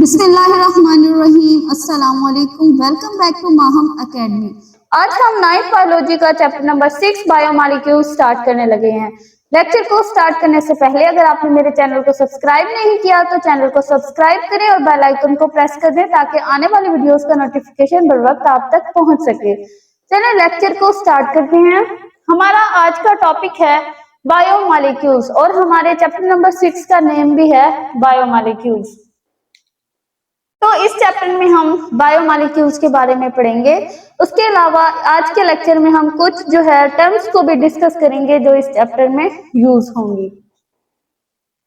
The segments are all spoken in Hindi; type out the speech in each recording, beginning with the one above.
बिस्मिल्लाहिर्रहमानिर्रहीम। अस्सलाम वालेकुम। Welcome back to Maham academy. आज हम 9th बायोलॉजी का चैप्टर नंबर 6 बायोमॉलिक्यूल स्टार्ट करने लगे हैं। लेक्चर को स्टार्ट करने से पहले अगर आपने मेरे चैनल को सब्सक्राइब नहीं किया तो चैनल को सब्सक्राइब करें और बेल आइकन को प्रेस कर दें ताकि आने वाली वीडियोस का नोटिफिकेशन बर वक्त आप तक पहुंच सके। चलिए लेक्चर को स्टार्ट करते हैं। हमारा आज का टॉपिक है बायोमॉलिक्यूल्स और हमारे चैप्टर नंबर 6 का नेम भी है बायोमॉलिक्यूल्स। तो इस चैप्टर में हम बायोमॉलिक्यूल्स के बारे में पढ़ेंगे। उसके अलावा आज के लेक्चर में हम कुछ जो है टर्म्स को भी डिस्कस करेंगे जो इस चैप्टर में यूज होंगी।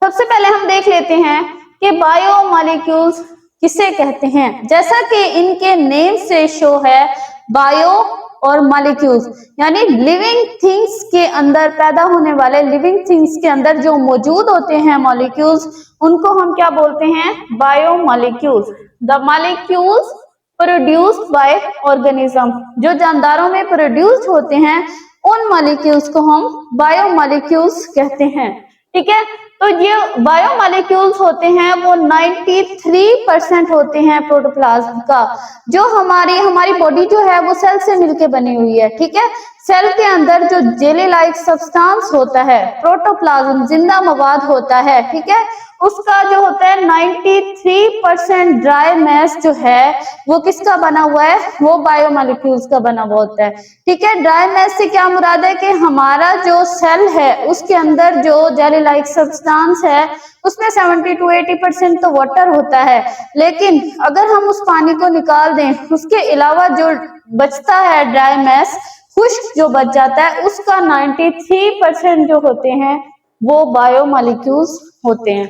सबसे पहले हम देख लेते हैं कि बायोमॉलिक्यूल्स किसे कहते हैं। जैसा कि इनके नेम से शो है, बायो और मॉलिक्यूल्स यानी लिविंग थिंग्स के अंदर पैदा होने वाले, लिविंग थिंग्स के अंदर जो मौजूद होते हैं मॉलिक्यूल्स, उनको हम क्या बोलते हैं? Biomolecules. The molecules produced by organism, जो जानदारों में प्रोड्यूस्ड होते हैं उन मॉलिक्यूल्स को हम बायोमॉलिक्यूल्स कहते हैं। ठीक है, तो ये बायोमॉलिक्यूल्स होते हैं वो 93% होते हैं प्रोटोप्लाज्म का। जो हमारी बॉडी जो है वो सेल से मिलके बनी हुई है। ठीक है, सेल के अंदर जो जेली लाइक सब्सटेंस होता है, प्रोटोप्लाज्म जिंदा मवाद होता है, ठीक है, उसका जो होता है 93% ड्राई मैस जो है वो किसका बना हुआ है? वो बायोमॉलिक्यूल्स का बना हुआ होता है। ठीक है, ड्राई मैस से क्या मुराद है कि हमारा जो सेल है उसके अंदर जो जेली लाइक सब्सटेंस है उसमें 70 to 80% तो वाटर होता है, लेकिन अगर हम उस पानी को निकाल दें, उसके अलावा जो बचता है ड्राई मैस, खुश्क जो बच जाता है, उसका 93% जो होते हैं वो बायोमॉलिक्यूल्स होते हैं।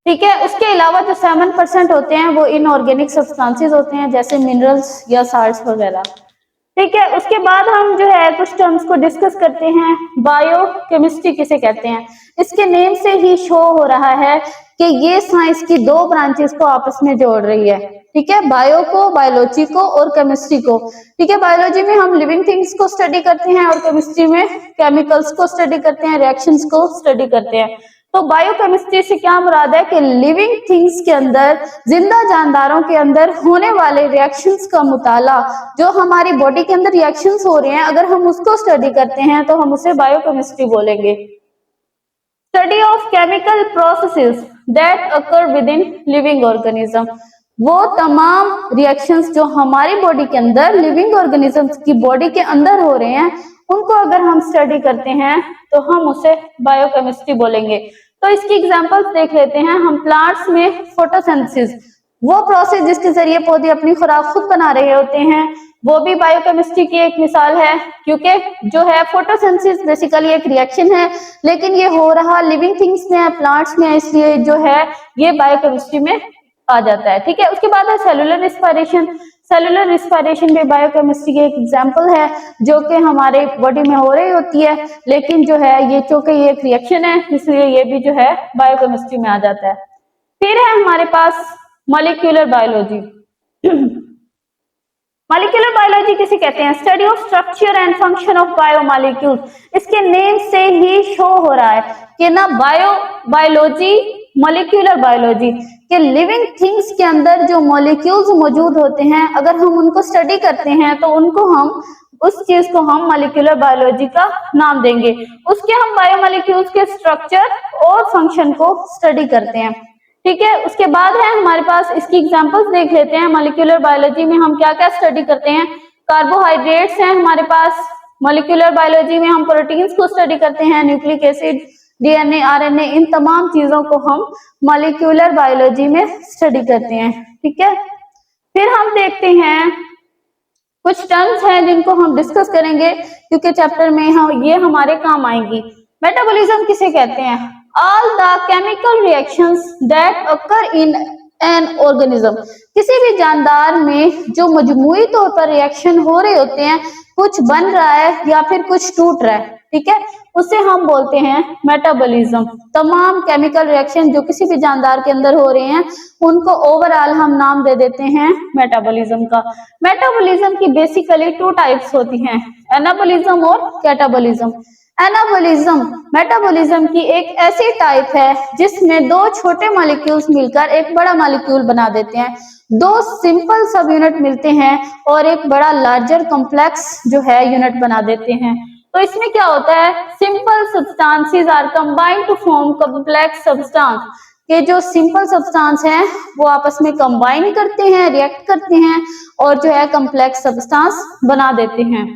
ठीक है, उसके अलावा जो 7% होते हैं वो इनऑर्गेनिक सब्सटेंसेस होते हैं जैसे मिनरल्स या साल्ट्स वगैरह। ठीक है, उसके बाद हम जो है कुछ टर्म्स को डिस्कस करते हैं। बायोकेमिस्ट्री किसे कहते हैं? इसके नेम से ही शो हो रहा है कि ये साइंस की दो ब्रांचेस को आपस में जोड़ रही है। ठीक है, बायो को, बायोलॉजी को और केमिस्ट्री को। ठीक है, बायोलॉजी में हम लिविंग थिंग्स को स्टडी करते हैं और केमिस्ट्री में केमिकल्स को स्टडी करते हैं, रिएक्शंस को स्टडी करते हैं। तो बायोकेमिस्ट्री से क्या मुराद है कि लिविंग थिंग्स के अंदर, जिंदा जानदारों के अंदर होने वाले रिएक्शंस का मुताला, जो हमारी बॉडी के अंदर रिएक्शंस हो रहे हैं, अगर हम उसको स्टडी करते हैं तो हम उसे बायोकेमिस्ट्री बोलेंगे। Study of chemical processes that occur with in living organism, वो तमाम रिएक्शंस जो हमारी बॉडी के अंदर, लिविंग ऑर्गेनिजम्स की बॉडी के अंदर हो रहे हैं, उनको अगर हम स्टडी करते हैं तो हम उसे बायोकेमिस्ट्री बोलेंगे। तो इसकी एग्जांपल्स देख लेते हैं हम। प्लांट्स में फोटोसिंथेसिस, वो प्रोसेस जिसके जरिए पौधे अपनी खुराक खुद बना रहे होते हैं, वो भी बायोकेमिस्ट्री की एक मिसाल है, क्योंकि जो है फोटोसिंथेसिस बेसिकली एक रिएक्शन है, लेकिन ये हो रहा लिविंग थिंग्स में है, प्लांट्स में है, इसलिए जो है ये बायोकेमिस्ट्री में आ जाता है। ठीक है, उसके बाद है सेलुलर रिस्पायरेशन। सेलुलर रिस्पायरेशन भी बायोकेमिस्ट्री की एक एग्जांपल है जो कि हमारे बॉडी में हो रही होती है, लेकिन जो है ये चूंकि ये एक रिएक्शन है इसलिए ये भी जो है बायोकेमिस्ट्री में आ जाता है। फिर है हमारे पास मॉलिक्यूलर बायोलॉजी। मॉलिक्यूलर बायोलॉजी किसे कहते हैं? Study of structure and function of biomolecules. इसके नेम से ही शो हो रहा है कि ना बायोलॉजी, मॉलिक्यूलर बायोलॉजी के लिविंग थिंग्स के अंदर जो मॉलिक्यूल्स मौजूद होते हैं, अगर हम उनको स्टडी करते हैं तो उनको हम, उस चीज को हम मॉलिक्यूलर बायोलॉजी का नाम देंगे। उसके हम बायोमॉलिक्यूल्स के स्ट्रक्चर और फंक्शन को स्टडी करते हैं। ठीक है, उसके बाद है हमारे पास, इसकी एग्जांपल्स देख लेते हैं। मॉलिक्यूलर बायोलॉजी में हम क्या क्या स्टडी करते हैं? कार्बोहाइड्रेट्स हैं हमारे पास। मॉलिक्यूलर बायोलॉजी में हम प्रोटीन्स को स्टडी करते हैं, न्यूक्लिक एसिड, डीएनए, आरएनए, इन तमाम चीजों को हम मॉलिक्यूलर बायोलॉजी में स्टडी करते हैं। ठीक है, फिर हम देखते हैं कुछ टर्म्स हैं जिनको हम डिस्कस करेंगे क्योंकि चैप्टर में ये हमारे काम आएंगी। मेटाबॉलिज्म किसे कहते हैं? All the chemical reactions that occur in an organism, किसी भी जानदार में जो मजमूई तौर पर रिएक्शन हो रहे होते हैं, कुछ बन रहा है या फिर कुछ टूट रहा है, ठीक है, उसे हम बोलते हैं मेटाबॉलिज्म। तमाम केमिकल रिएक्शन जो किसी भी जानदार के अंदर हो रहे हैं उनको ओवरऑल हम नाम दे देते हैं मेटाबॉलिज्म का। मेटाबॉलिज्म की बेसिकली 2 टाइप्स होती हैं, एनाबॉलिज्म और कैटाबॉलिज्म। एनाबॉलिज्म मेटाबॉलिज्म की एक ऐसी टाइप है जिसमें दो छोटे मॉलिक्यूल्स मिलकर एक बड़ा मॉलिक्यूल बना देते हैं। दो सिंपल सब यूनिट मिलते हैं और एक बड़ा लार्जर कॉम्प्लेक्स जो है यूनिट बना देते हैं। तो इसमें क्या होता है, simple substances are combined to form complex substance. के जो सिंपल सब्सटेंस हैं वो आपस में कंबाइन करते हैं, रिएक्ट करते हैं और जो है कॉम्प्लेक्स सब्सटेंस बना देते हैं।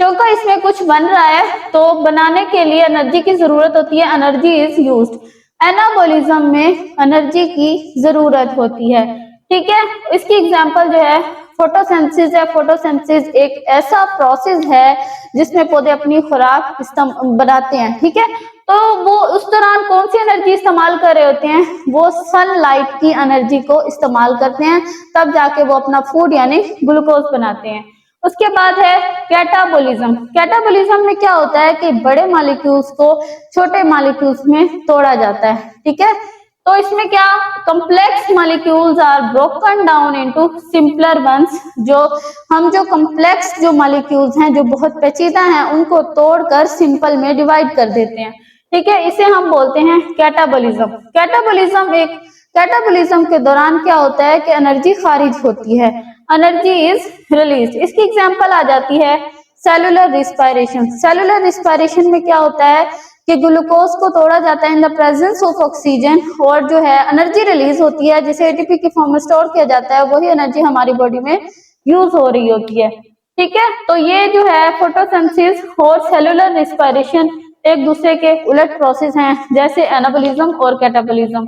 क्योंकि इसमें कुछ बन रहा है तो बनाने के लिए एनर्जी की जरूरत होती है, एनर्जी इज यूज्ड। एनाबॉलिज्म में एनर्जी की जरूरत होती है, ठीक है। इसकी एग्जांपल जो है फोटोसिंथेसिस है। फोटोसिंथेसिस एक ऐसा प्रोसेस है जिसमें पौधे अपनी खुराक बनाते हैं, ठीक है। तो वो उस दौरान कौन सी एनर्जी इस्तेमाल कर रहे होते हैं, वो सनलाइट की एनर्जी को इस्तेमाल करते हैं, तब जाके वो अपना फूड यानी ग्लूकोज बनाते हैं। उसके बाद है कैटाबोलिज्म। कैटाबोलिज्म में क्या होता है कि बड़े मॉलिक्यूल्स को छोटे मॉलिक्यूल्स में तोड़ा जाता है, ठीक है। तो इसमें क्या, complex molecules are broken down into simpler ones. जो कॉम्प्लेक्स जो मॉलिक्यूल्स हैं जो बहुत पेचीदा हैं उनको तोड़कर सिंपल में डिवाइड कर देते हैं, ठीक है। इसे हम बोलते हैं कैटाबोलिज्म। कैटाबोलिज्म के दौरान क्या होता है कि एनर्जी खारिज होती है, एनर्जी इज रिलीज। इसकी एग्जांपल आ जाती है सेलुलर रिस्पायरेशन। सेलुलर रिस्पायरेशन में क्या होता है कि ग्लूकोज को तोड़ा जाता है in the presence of oxygen और जो है एनर्जी रिलीज होती है जिसे एटीपी की फॉर्म में स्टोर किया जाता है, वही एनर्जी हमारी बॉडी में यूज हो रही होती है, ठीक है। तो ये जो है फोटोसिंथेसिस और सेलुलर रिस्पायरेशन एक दूसरे के उलट प्रोसेस हैं, जैसे एनाबॉलिज्म और कैटाबॉलिज्म।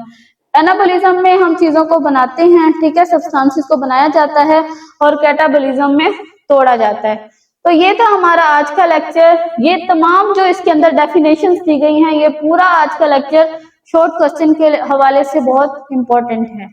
एनाबॉलिज्म में हम चीजों को बनाते हैं, ठीक है, सब्सटेंसेस को बनाया जाता है, और कैटाबॉलिज्म में तोड़ा जाता है। तो ये था हमारा आज का लेक्चर। ये तमाम जो इसके अंदर डेफिनेशंस दी गई हैं, ये पूरा आज का लेक्चर शॉर्ट क्वेश्चन के हवाले से बहुत इंपॉर्टेंट है।